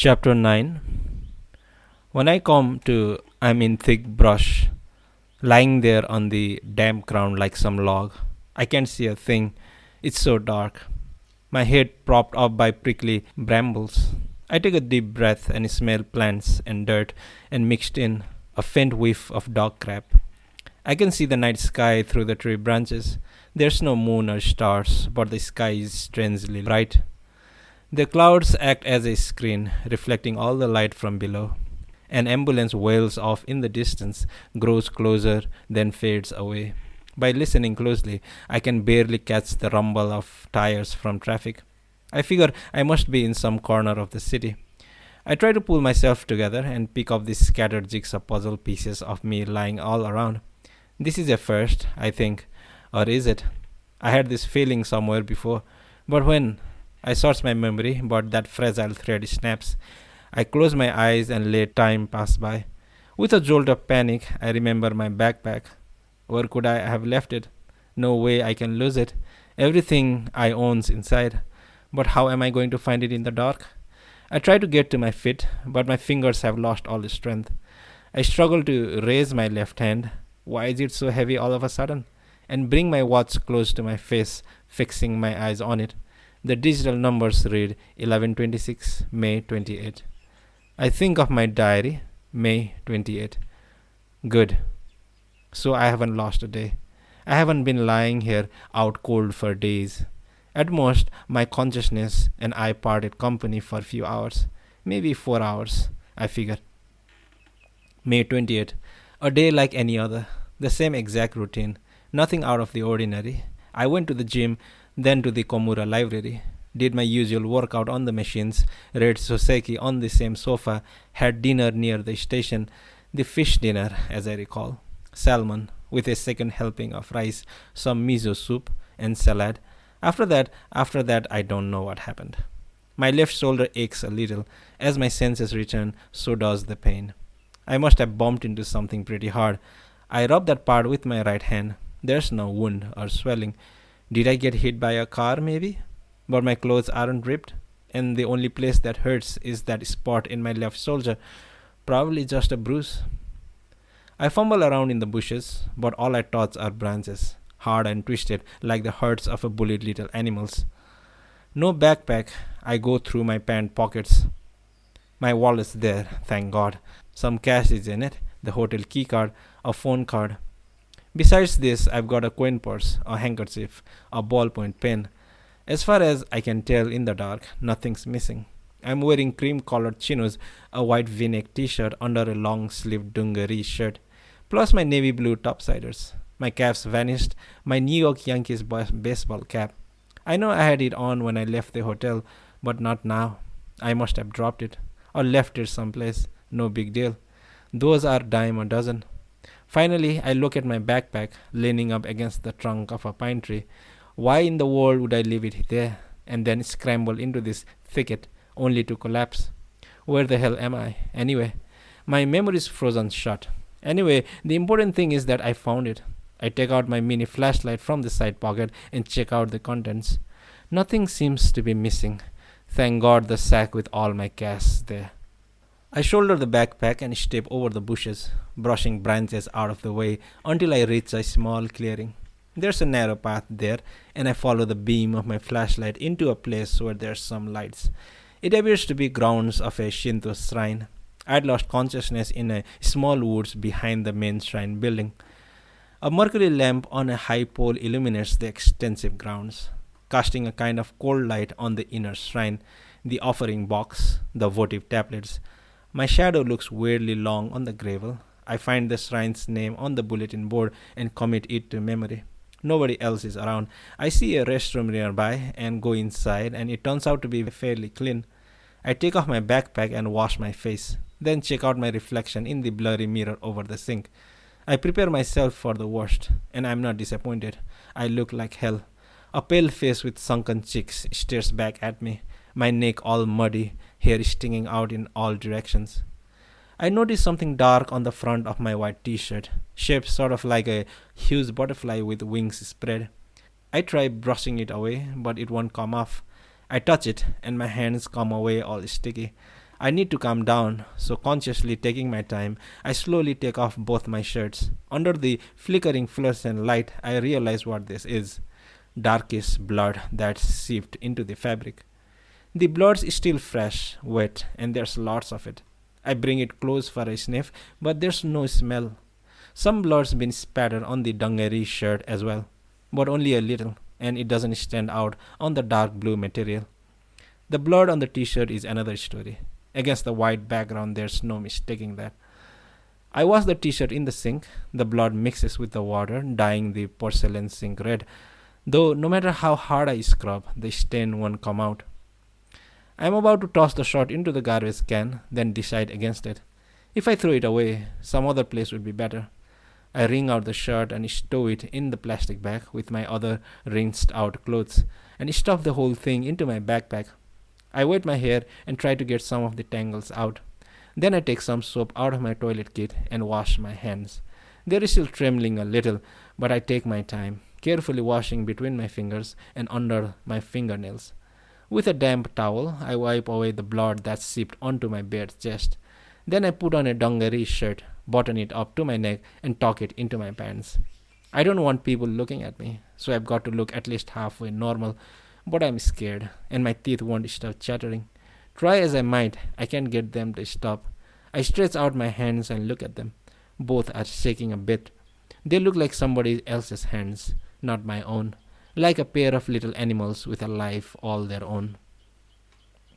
Chapter 9. When I come to, I'm in thick brush, lying there on the damp ground like some log. I can't see a thing. It's so dark. My head propped up by prickly brambles. I take a deep breath and smell plants and dirt and mixed in a faint whiff of dog crap. I can see the night sky through the tree branches. There's no moon or stars, but the sky is strangely bright. The clouds act as a screen, reflecting all the light from below. An ambulance wails off in the distance, grows closer, then fades away. By listening closely, I can barely catch the rumble of tires from traffic. I figure I must be in some corner of the city. I try to pull myself together and pick up the scattered jigsaw puzzle pieces of me lying all around. This is a first, I think. Or is it? I had this feeling somewhere before. But when? I search my memory, but that fragile thread snaps. I close my eyes and let time pass by. With a jolt of panic, I remember my backpack. Where could I have left it? No way I can lose it. Everything I own's inside. But how am I going to find it in the dark? I try to get to my feet, but my fingers have lost all strength. I struggle to raise my left hand. Why is it so heavy all of a sudden? And bring my watch close to my face, fixing my eyes on it. The digital numbers read 11:26, May 28. I think of my diary, May 28. Good. So I haven't lost a day. I haven't been lying here out cold for days. At most, my consciousness and I parted company for a few hours, maybe 4 hours, I figure. May 28th. A day like any other. The same exact routine. Nothing out of the ordinary. I went to the gym, then to the Komura library. Did my usual workout on the machines, read Soseki on the same sofa, had dinner near the station, the fish dinner, as I recall. Salmon, with a second helping of rice, some miso soup, and salad. After that, I don't know what happened. My left shoulder aches a little. As my senses return, so does the pain. I must have bumped into something pretty hard. I rub that part with my right hand. There's no wound or swelling. Did I get hit by a car, maybe? But my clothes aren't ripped, and the only place that hurts is that spot in my left shoulder. Probably just a bruise. I fumble around in the bushes, but all I touch are branches, hard and twisted like the hurts of a bullied little animals. No backpack. I go through my pant pockets. My wallet's there, thank God. Some cash is in it, the hotel key card, a phone card. Besides this, I've got a coin purse, a handkerchief, a ballpoint pen. As far as I can tell in the dark, nothing's missing. I'm wearing cream-colored chinos, a white v-neck t-shirt under a long-sleeved dungaree shirt, plus my navy blue topsiders. My cap's vanished, my New York Yankees baseball cap. I know I had it on when I left the hotel, but not now. I must have dropped it, or left it someplace. No big deal. Those are dime a dozen. Finally, I look at my backpack, leaning up against the trunk of a pine tree. Why in the world would I leave it there, and then scramble into this thicket, only to collapse? Where the hell am I, anyway? My memory's frozen shut. Anyway, the important thing is that I found it. I take out my mini flashlight from the side pocket and check out the contents. Nothing seems to be missing. Thank God the sack with all my cash there. I shoulder the backpack and step over the bushes, brushing branches out of the way until I reach a small clearing. There's a narrow path there, and I follow the beam of my flashlight into a place where there's some lights. It appears to be grounds of a Shinto shrine. I'd lost consciousness in a small woods behind the main shrine building. A mercury lamp on a high pole illuminates the extensive grounds, casting a kind of cold light on the inner shrine, the offering box, the votive tablets. My shadow looks weirdly long on the gravel. I find the shrine's name on the bulletin board and commit it to memory. Nobody else is around. I see a restroom nearby and go inside, and it turns out to be fairly clean. I take off my backpack and wash my face, then check out my reflection in the blurry mirror over the sink. I prepare myself for the worst, and I'm not disappointed. I look like hell. A pale face with sunken cheeks stares back at me, my neck all muddy, hair stinging out in all directions. I notice something dark on the front of my white t-shirt, shaped sort of like a huge butterfly with wings spread. I try brushing it away, but it won't come off. I touch it, and my hands come away all sticky. I need to calm down, so consciously taking my time, I slowly take off both my shirts. Under the flickering fluorescent light, I realize what this is: darkish blood that's seeped into the fabric. The blood's still fresh, wet, and there's lots of it. I bring it close for a sniff, but there's no smell. Some blood's been spattered on the dungaree shirt as well, but only a little, and it doesn't stand out on the dark blue material. The blood on the t-shirt is another story. Against the white background, there's no mistaking that. I wash the t-shirt in the sink. The blood mixes with the water, dyeing the porcelain sink red, though no matter how hard I scrub, the stain won't come out. I am about to toss the shirt into the garbage can, then decide against it. If I throw it away, some other place would be better. I wring out the shirt and stow it in the plastic bag with my other rinsed out clothes and stuff the whole thing into my backpack. I wet my hair and try to get some of the tangles out. Then I take some soap out of my toilet kit and wash my hands. There is still trembling a little, but I take my time, carefully washing between my fingers and under my fingernails. With a damp towel, I wipe away the blood that seeped onto my bare chest. Then I put on a dungaree shirt, button it up to my neck, and tuck it into my pants. I don't want people looking at me, so I've got to look at least halfway normal, but I'm scared, and my teeth won't stop chattering. Try as I might, I can't get them to stop. I stretch out my hands and look at them. Both are shaking a bit. They look like somebody else's hands, not my own, like a pair of little animals with a life all their own.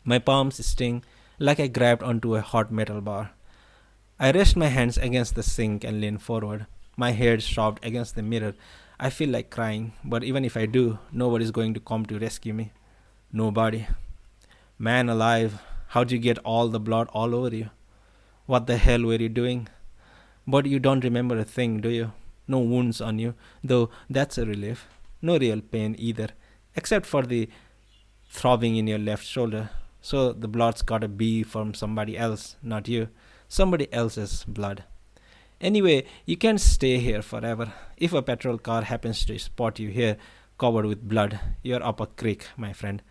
My palms sting like I grabbed onto a hot metal bar. I rest my hands against the sink and lean forward, my head shoved against the mirror. I feel like crying, but even if I do, nobody's going to come to rescue me. Nobody. Man alive, how'd you get all the blood all over you? What the hell were you doing? But you don't remember a thing, do you? No wounds on you, though that's a relief. No real pain either, except for the throbbing in your left shoulder. So the blood's gotta be from somebody else, not you. Somebody else's blood. Anyway, you can't stay here forever. If a patrol car happens to spot you here, covered with blood, you're up a creek, my friend.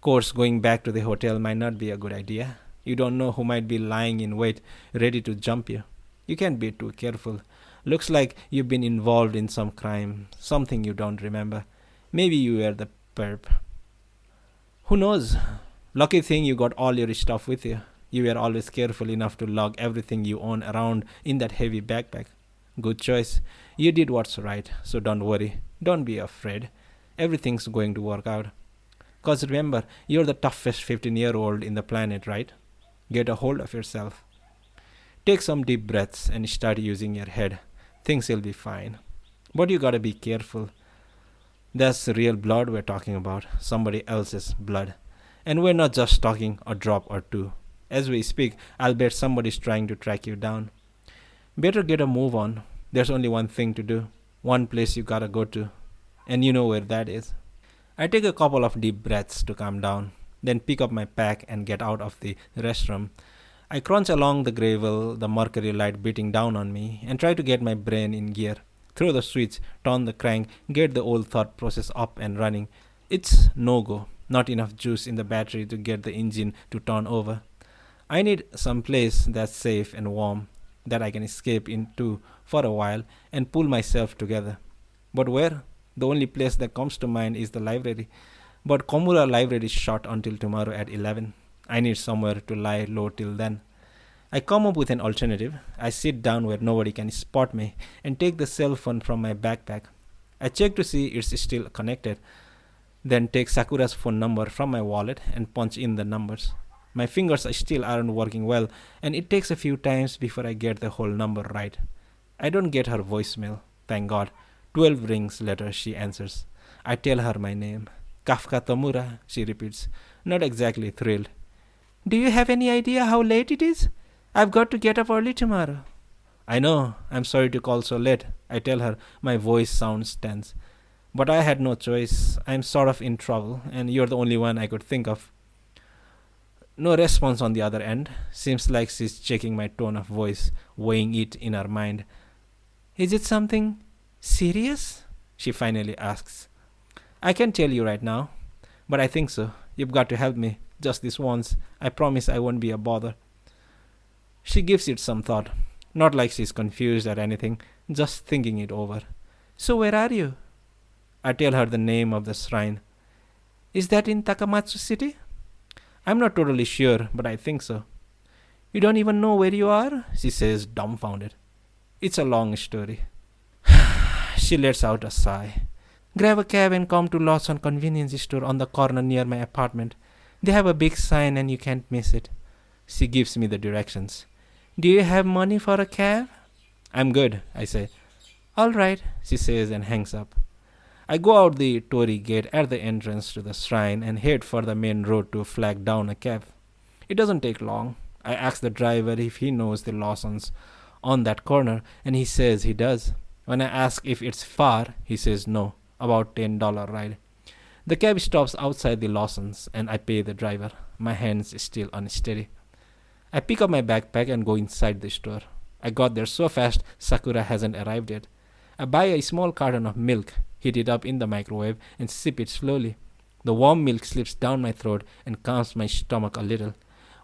Course, going back to the hotel might not be a good idea. You don't know who might be lying in wait, ready to jump you. You can't be too careful. Looks like you've been involved in some crime, something you don't remember. Maybe you were the perp. Who knows? Lucky thing you got all your stuff with you. You were always careful enough to lug everything you own around in that heavy backpack. Good choice. You did what's right, so don't worry. Don't be afraid. Everything's going to work out. 'Cause remember, you're the toughest 15-year-old in the planet, right? Get a hold of yourself. Take some deep breaths and start using your head. Things will be fine. But you gotta be careful. That's real blood we're talking about, somebody else's blood. And we're not just talking a drop or two. As we speak, I'll bet somebody's trying to track you down. Better get a move on. There's only one thing to do. One place you gotta go to. And you know where that is. I take a couple of deep breaths to calm down, then pick up my pack and get out of the restroom. I crunch along the gravel, the mercury light beating down on me, and try to get my brain in gear. Throw the switch, turn the crank, get the old thought process up and running. It's no go. Not enough juice in the battery to get the engine to turn over. I need some place that's safe and warm, that I can escape into for a while and pull myself together. But where? The only place that comes to mind is the library. But Komura library is shut until tomorrow at 11. I need somewhere to lie low till then. I come up with an alternative. I sit down where nobody can spot me and take the cell phone from my backpack. I check to see it's still connected, then take Sakura's phone number from my wallet and punch in the numbers. My fingers still aren't working well, and it takes a few times before I get the whole number right. I don't get her voicemail, thank God. 12 rings later, she answers. I tell her my name. Kafka Tomura, she repeats, not exactly thrilled. Do you have any idea how late it is? I've got to get up early tomorrow. I know, I'm sorry to call so late, I tell her. My voice sounds tense. But I had no choice. I'm sort of in trouble, and you're the only one I could think of. No response on the other end. Seems like she's checking my tone of voice, weighing it in her mind. Is it something serious? She finally asks. I can't tell you right now, but I think so. You've got to help me. Just this once. I promise I won't be a bother. She gives it some thought. Not like she's confused or anything, just thinking it over. So where are you? I tell her the name of the shrine. Is that in Takamatsu City? I'm not totally sure, but I think so. You don't even know where you are? She says, dumbfounded. It's a long story. She lets out a sigh. Grab a cab and come to Lawson convenience store on the corner near my apartment. They have a big sign and you can't miss it. She gives me the directions. Do you have money for a cab? I'm good, I say. All right, she says and hangs up. I go out the torii gate at the entrance to the shrine and head for the main road to flag down a cab. It doesn't take long. I ask the driver if he knows the Lawsons on that corner, and he says he does. When I ask if it's far, he says no, about $10 ride. The cab stops outside the Lawsons, and I pay the driver. My hands still unsteady. I pick up my backpack and go inside the store. I got there so fast, Sakura hasn't arrived yet. I buy a small carton of milk, heat it up in the microwave, and sip it slowly. The warm milk slips down my throat and calms my stomach a little.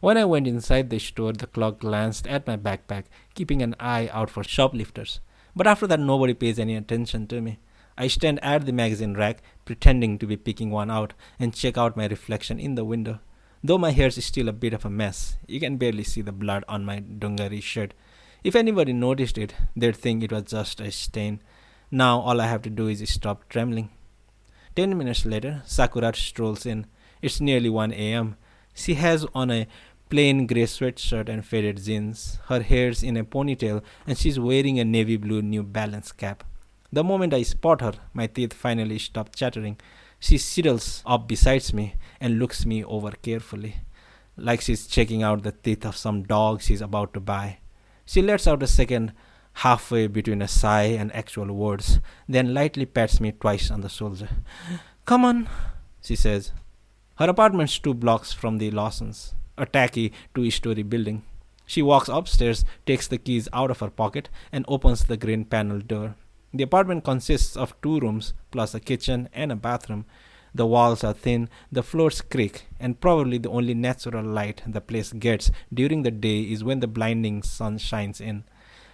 When I went inside the store, the clerk glanced at my backpack, keeping an eye out for shoplifters. But after that, nobody pays any attention to me. I stand at the magazine rack, pretending to be picking one out, and check out my reflection in the window. Though my hair is still a bit of a mess, you can barely see the blood on my dungari shirt. If anybody noticed it, they'd think it was just a stain. Now all I have to do is stop trembling. 10 minutes later, Sakura strolls in. It's nearly 1 a.m. She has on a plain grey sweatshirt and faded jeans. Her hair's in a ponytail and she's wearing a navy blue New Balance cap. The moment I spot her, my teeth finally stop chattering. She sidles up beside me and looks me over carefully, like she's checking out the teeth of some dog she's about to buy. She lets out a second, halfway between a sigh and actual words, then lightly pats me twice on the shoulder. Come on, she says. Her apartment's 2 blocks from the Lawsons, a tacky 2-story building. She walks upstairs, takes the keys out of her pocket, and opens the green panel door. The apartment consists of 2 rooms, plus a kitchen and a bathroom. The walls are thin, the floors creak, and probably the only natural light the place gets during the day is when the blinding sun shines in.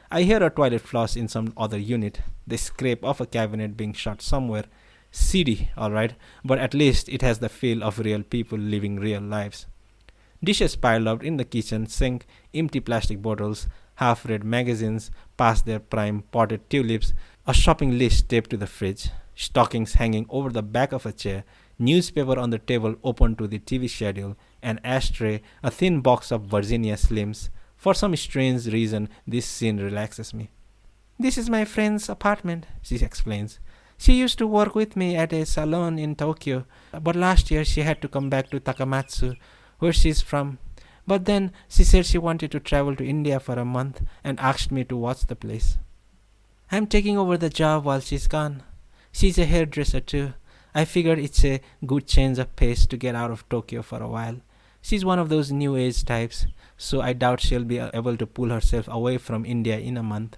I hear a toilet flush in some other unit, the scrape of a cabinet being shut somewhere. Seedy, alright, but at least it has the feel of real people living real lives. Dishes piled up in the kitchen sink, empty plastic bottles, half-read magazines past their prime, potted tulips, a shopping list taped to the fridge, stockings hanging over the back of a chair, newspaper on the table open to the TV schedule, an ashtray, a thin box of Virginia Slims. For some strange reason, this scene relaxes me. This is my friend's apartment, she explains. She used to work with me at a salon in Tokyo, but last year she had to come back to Takamatsu, where she's from. But then she said she wanted to travel to India for a month and asked me to watch the place. I'm taking over the job while she's gone. She's a hairdresser too. I figured it's a good change of pace to get out of Tokyo for a while. She's one of those new age types, so I doubt she'll be able to pull herself away from India in a month.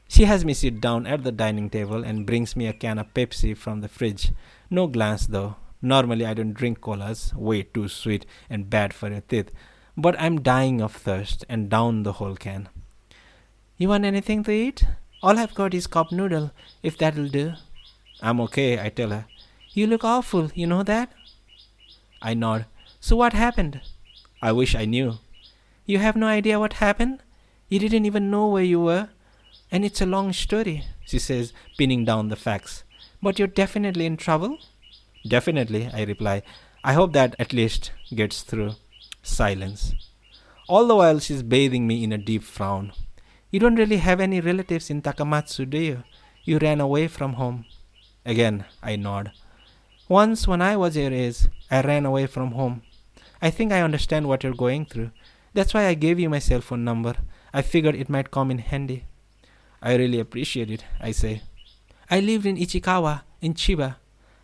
She has me sit down at the dining table and brings me a can of Pepsi from the fridge. No glass though. Normally I don't drink colas, way too sweet and bad for your teeth. But I'm dying of thirst and down the whole can. You want anything to eat? All I've got is cup noodle, if that'll do. I'm okay, I tell her. You look awful, you know that? I nod. So what happened? I wish I knew. You have no idea what happened? You didn't even know where you were? And it's a long story, she says, pinning down the facts. But you're definitely in trouble? Definitely, I reply. I hope that at least gets through. Silence. All the while she's bathing me in a deep frown. You don't really have any relatives in Takamatsu, do you? You ran away from home. Again, I nod. Once when I was your age, I ran away from home. I think I understand what you're going through. That's why I gave you my cell phone number. I figured it might come in handy. I really appreciate it, I say. I lived in Ichikawa, in Chiba.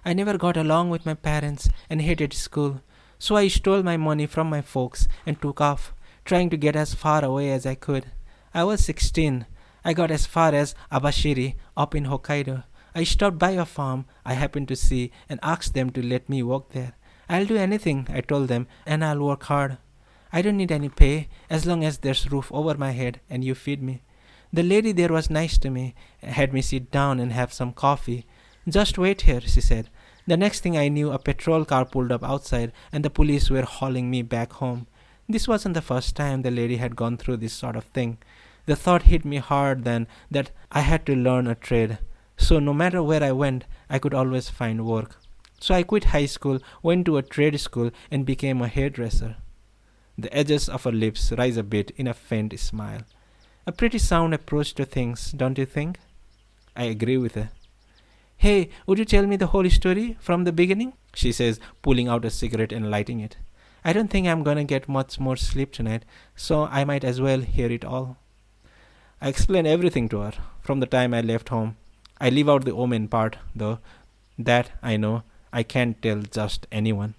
I never got along with my parents and hated school. So I stole my money from my folks and took off, trying to get as far away as I could. I was 16. I got as far as Abashiri, up in Hokkaido. I stopped by a farm I happened to see and asked them to let me work there. I'll do anything, I told them, and I'll work hard. I don't need any pay as long as there's roof over my head and you feed me. The lady there was nice to me, had me sit down and have some coffee. Just wait here, she said. The next thing I knew, a patrol car pulled up outside and the police were hauling me back home. This wasn't the first time the lady had gone through this sort of thing. The thought hit me hard then that I had to learn a trade. So no matter where I went, I could always find work. So I quit high school, went to a trade school, and became a hairdresser. The edges of her lips rise a bit in a faint smile. A pretty sound approach to things, don't you think? I agree with her. Hey, would you tell me the whole story from the beginning? She says, pulling out a cigarette and lighting it. I don't think I'm gonna get much more sleep tonight, so I might as well hear it all. I explain everything to her, from the time I left home. I leave out the omen part, though. That, I know, I can't tell just anyone.